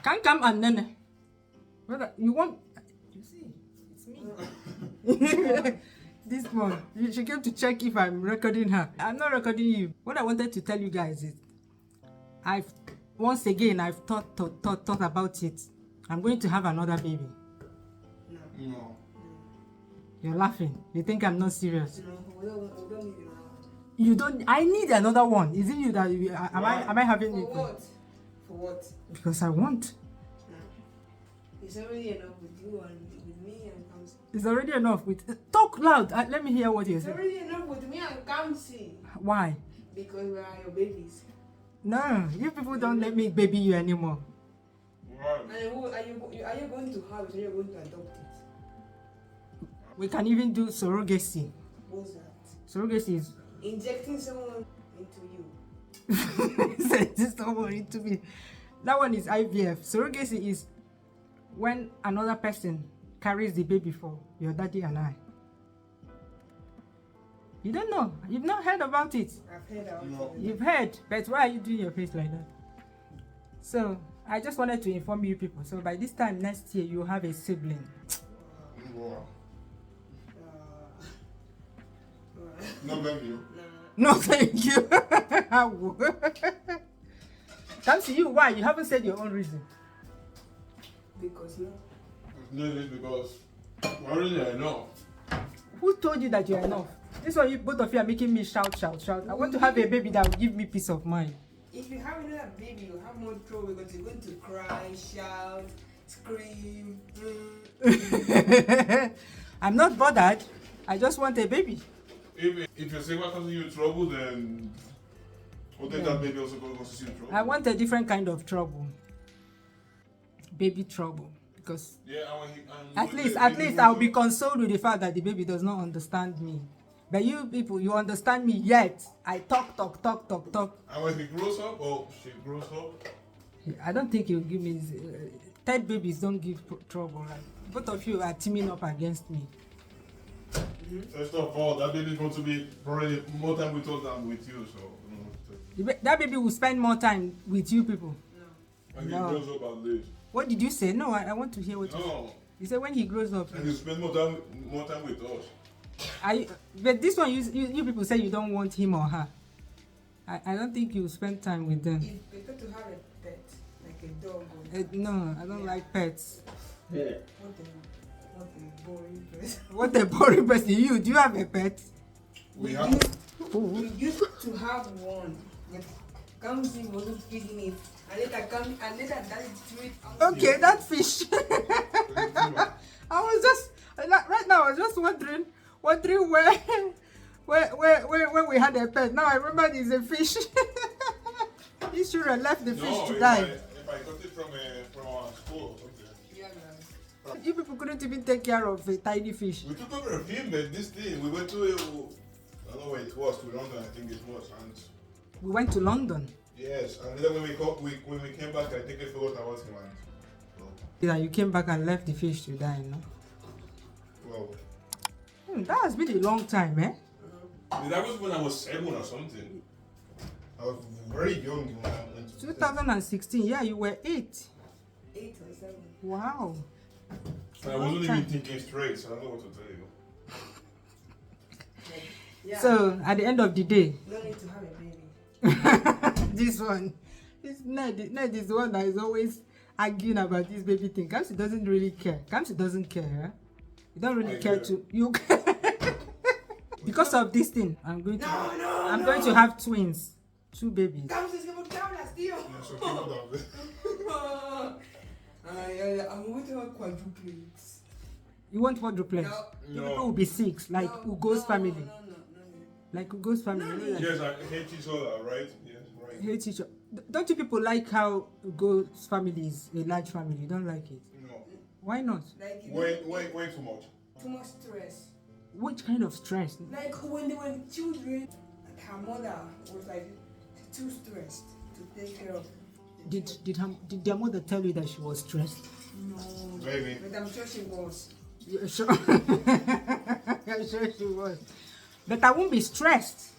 Can come and nene. Whether you want, you see, it's me. This one, she came to check if I'm recording her. I'm not recording you. What I wanted to tell you guys is, once again I've thought about it. I'm going to have another baby. No. You're laughing. You think I'm not serious? No, we don't need another one. You don't. I need another one. Is it you that? Am I having For it? what? For what? Because I want. No. It's already enough with you and with me and Kamsi. It's already enough with. Talk loud. Let me hear what you're It's saying. already enough with me and Kamsi. Why? Because we are your babies. No, you people don't let me baby you anymore. Right. And who are you going to have it or you're going to adopt it? We can even do surrogacy. What's that? Surrogacy is Injecting someone into you. sending someone into me. That one is IVF. Surrogacy is when another person carries the baby for your daddy and I. You don't know. You've not heard about it. I've heard about No. it. You've heard, but why are you doing your face like that? So I just wanted to inform you people. So by this time next year, you have a sibling. Wow. Uh, No, thank you. No, thank you. Come to you. Why? You haven't said your own reason. because no. No, it's because I already know. Who told you that you are enough? This one, both of you are making me shout. I want to have a baby that will give me peace of mind. If you have another baby, you have more trouble because you're going to cry, shout, scream. I'm not bothered. I just want a baby. If your single causes you trouble, then what if that baby also causes you trouble? I want a different kind of trouble. Baby trouble. Because Yeah, at least I'll be consoled with the fact that the baby does not understand me. But you people, you understand me yet. I talk. And when he grows up, or she grows up, I don't think he'll give me. Third babies don't give trouble. Like both of you are teaming up against me. first of all, that baby is going to be probably more time with us than with you. So, That baby will spend more time with you people. No. when No. he grows up at least. What did you say? No, I want to hear what you said. No, You said when he grows up. and he spend more time with us. But this one, you people say you don't want him or her. I don't think you spend time with them. It's better to have a pet, like a dog or No, I don't like pets. what a boring person. What a boring person. You, do you have a pet? We have. We used to have one. But Kamsi wasn't feeding it. And later that threw it out. Okay, that fish. I was just, right now, I was just wondering where we had a pet. Now I remember there's a fish. These children left the fish to die. If I got it from our school, okay. Yeah, man. You people couldn't even take care of a tiny fish. We took over of him, but this thing, we went to, I don't know where it was, to London, I think it was. And We went to London. yes, and then when we came back, I think I forgot about him. Yeah, you came back and left the fish to die, no? Well, That has been a long time, eh? that was when I was 7 or something. I was very young when I went to 2016, yeah, you were 8. 8 or 7. Wow. And I wasn't even thinking straight, so I don't know what to tell you. Like, yeah. So, at the end of the day, No need to have a baby. this one, Ned is the one that is always arguing about this baby thing. Kamsi doesn't really care. Kamsi doesn't care. Eh? You don't really I care care. to you. Because of this thing, I'm going to No. have twins, 2 babies. Kamsi's going to come last year. Yeah, so keep it down. I'm going to have quadruplets. You want quadruplets? No. You No. people will be 6, like Ugo's family. No. Like Ugo's family. No, you know, like, Yes, I hate each other, right? Yes, right. hate each other. Don't you people like how Ugo's family is a large family? You don't like it? No. Why not? Like, Way too much. too much stress. Which kind of stress? Like when they were children, her mother was like too stressed to take care of. Did their mother tell you that she was stressed? No. Baby. But I'm sure she was. Yeah, sure. I'm sure she was. But I won't be stressed.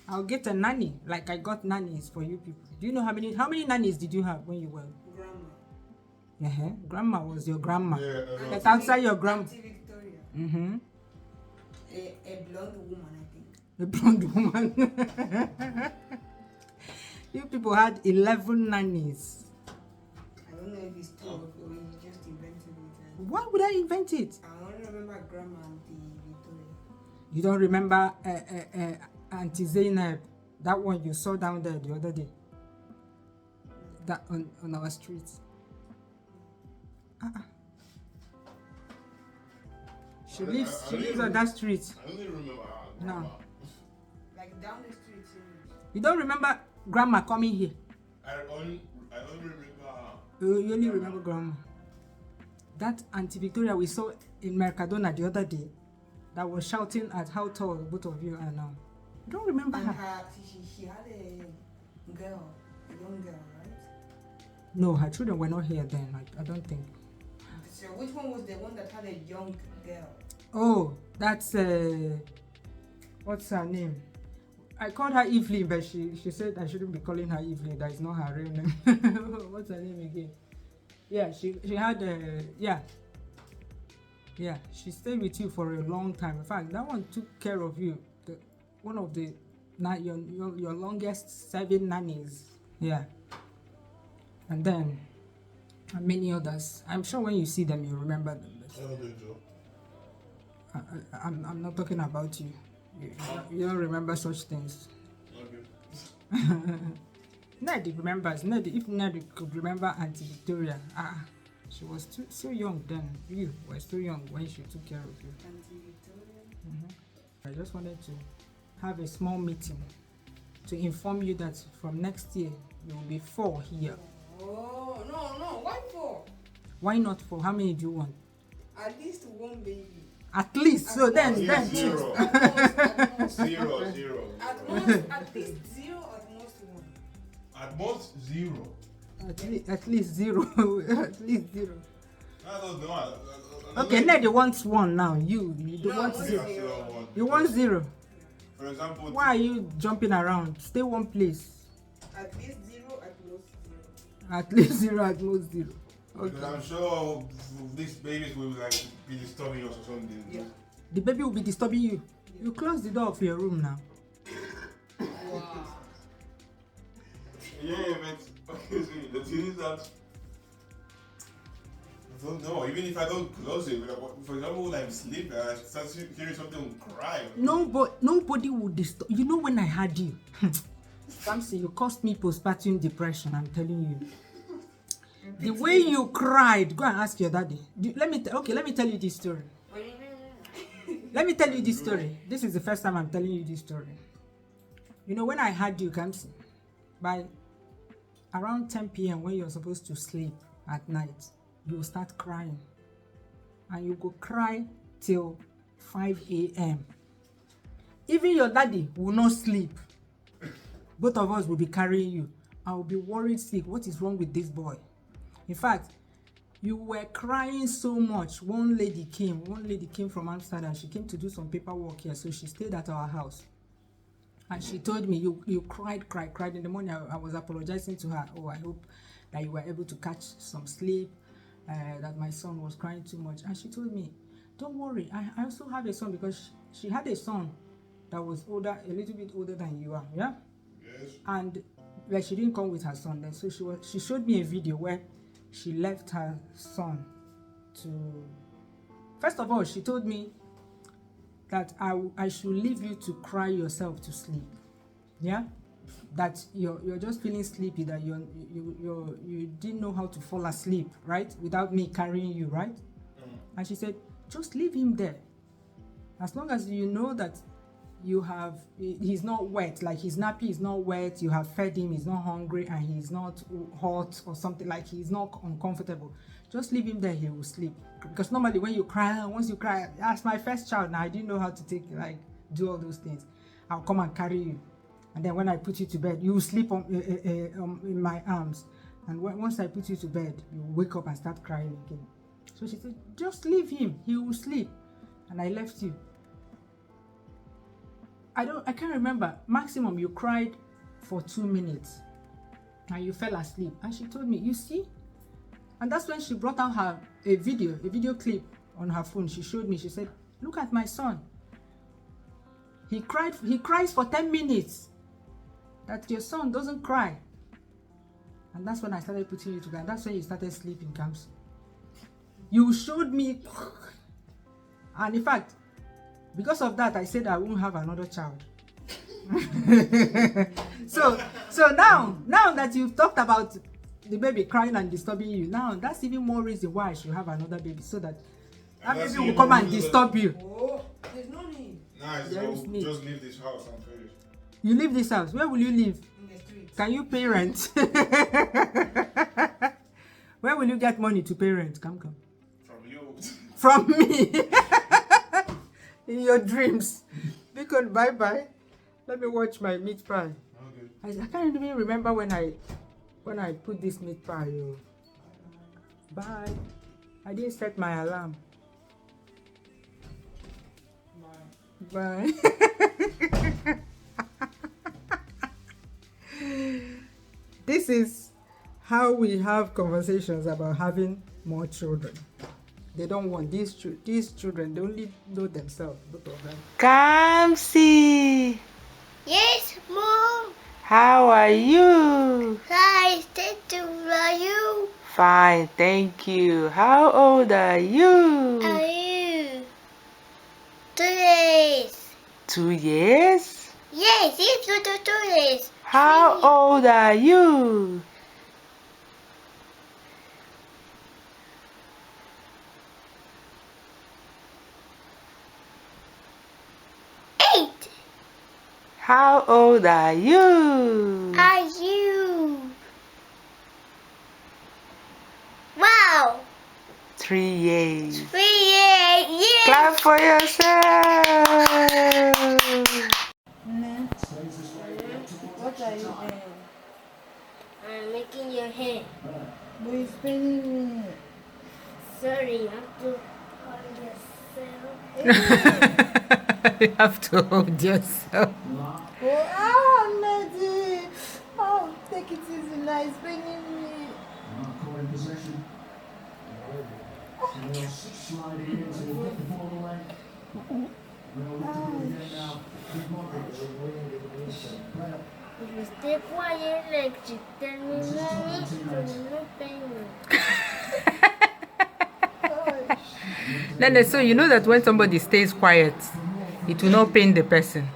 I'll get a nanny, like I got nannies for you people. Do you know how many nannies did you have when you were? Grandma. grandma. Grandma was your grandma. Yeah, But outside your grandma. Auntie Victoria. Mm-hmm. A blonde woman, I think. A blonde woman. You people had 11 nannies. I don't know if it's true or you just invented it. Why would I invent it? I only remember grandma Auntie Victoria. You don't remember Auntie Zainab, that one you saw down there the other day? That on our streets. She lives on that street. I don't even remember her. No. Like down the street. You don't remember grandma coming here? I only remember her. You only remember grandma. That Auntie Victoria we saw in Mercadona the other day that was shouting at how tall both of you are now. You don't remember And her? she had a girl, a young girl, right? No, her children were not here then. I don't think. So which one was the one that had a young girl? Oh, that's what's her name? I called her Evelyn, but she said I shouldn't be calling her Evelyn. That is not her real name. What's her name again? Yeah, she had yeah, she stayed with you for a long time. In fact, that one took care of you. One of the your longest serving nannies. Yeah, and then many others. I'm sure when you see them, you remember them. I don't think so. I'm not talking about you. You don't remember such things. Okay. Ned remembers. If Ned could remember Auntie Victoria, she was so young then. You were so young when she took care of you. Auntie Victoria. I just wanted to have a small meeting to inform you that from next year you will be 4 here. Oh no! Why 4? Why not 4? How many do you want? At least one baby. At least. So then. Zero. At most. Zero. At most, at least 0. At most 1. At most 0. At least 0. At least 0. I don't know. Okay, Ned wants 1 now. You don't No, want I want 0. 0. You want 0. For example, Why are you jumping around? Stay one place. At least 0. At most 0. At least 0. At most 0. because I'm sure these babies will like be disturbing us or something. Yeah. The baby will be disturbing you. You close the door of your room now. Wow. Yeah, but okay, see, the thing is that I don't know. Even if I don't close it, for example, when I'm sleeping, I start hearing something cry. Nobody would disturb. You know when I had you, Samson, you caused me postpartum depression. I'm telling you. The way you cried, go and ask your daddy. Let me tell you this story. Let me tell you this story. This is the first time I'm telling you this story. You know, when I had you, Kamsi, by around 10 p.m. when you're supposed to sleep at night, you will start crying. And you go cry till 5 a.m. Even your daddy will not sleep. Both of us will be carrying you. I will be worried sick. What is wrong with this boy? In fact, you were crying so much. One lady came from Amsterdam. She came to do some paperwork here, so she stayed at our house. And she told me, you cried. In the morning, I was apologizing to her. Oh, I hope that you were able to catch some sleep, that my son was crying too much. And she told me, don't worry, I also have a son, because she had a son that was older, a little bit older than you are, yeah? Yes. And like, she didn't come with her son then, so she showed me a video where she left her son to... First of all, she told me that I should leave you to cry yourself to sleep. Yeah? That you're just feeling sleepy, that you didn't know how to fall asleep, right? Without me carrying you, right? And she said, just leave him there. As long as you know that he's not wet, like his nappy is not wet, you have fed him, he's not hungry, and he's not hot or something, like he's not uncomfortable, just leave him there, he will sleep. Because normally when you cry, once you cry, that's my first child, now I didn't know how to do all those things. I'll come and carry you, and then when I put you to bed, you will sleep in my arms, and once I put you to bed, you wake up and start crying again. So she said, just leave him, he will sleep. And I left you. I can't remember. Maximum you cried for 2 minutes and you fell asleep. And she told me, you see, And that's when she brought out a video clip on her phone. She showed me. She said, "Look at my son. He cries for 10 minutes. That your son doesn't cry." And that's when I started putting you together. That's when you started sleeping, Kamsi. You showed me. And in fact, because of that, I said I won't have another child. so now that you've talked about the baby crying and disturbing you, now that's even more reason why I should have another baby, so that baby will come and disturb you. Oh, there's no need. Nice. There is need. Just leave this house and finish. You leave this house. Where will you live? In the street. Can you pay rent? Where will you get money to pay rent? Come. From you. From me. In your dreams. Because bye. Let me watch my meat pie. Okay. I can't even remember when I put this meat pie. Bye. I didn't set my alarm. Bye. This is how we have conversations about having more children. They don't want these children. They only know themselves, both of them. Kamsi, Yes, Mom. how are you? Hi, thank you. Are you? Fine, thank you. How old are you? Are you? 2 days. 2 years? Yes, it's 2 days. How old are you? Eight. How old are you? Are you? Wow. 3 years. 3 years. Yes. Clap for yourself. What are you doing? I'm making your hair. But it's paining me. Sorry, you have to hold yourself. You have to hold yourself. Lady. Oh, take it easy now. It's paining me. If you stay quiet, like you tell me, mommy, you will not pain me. Then so you know that when somebody stays quiet, it will not pain the person.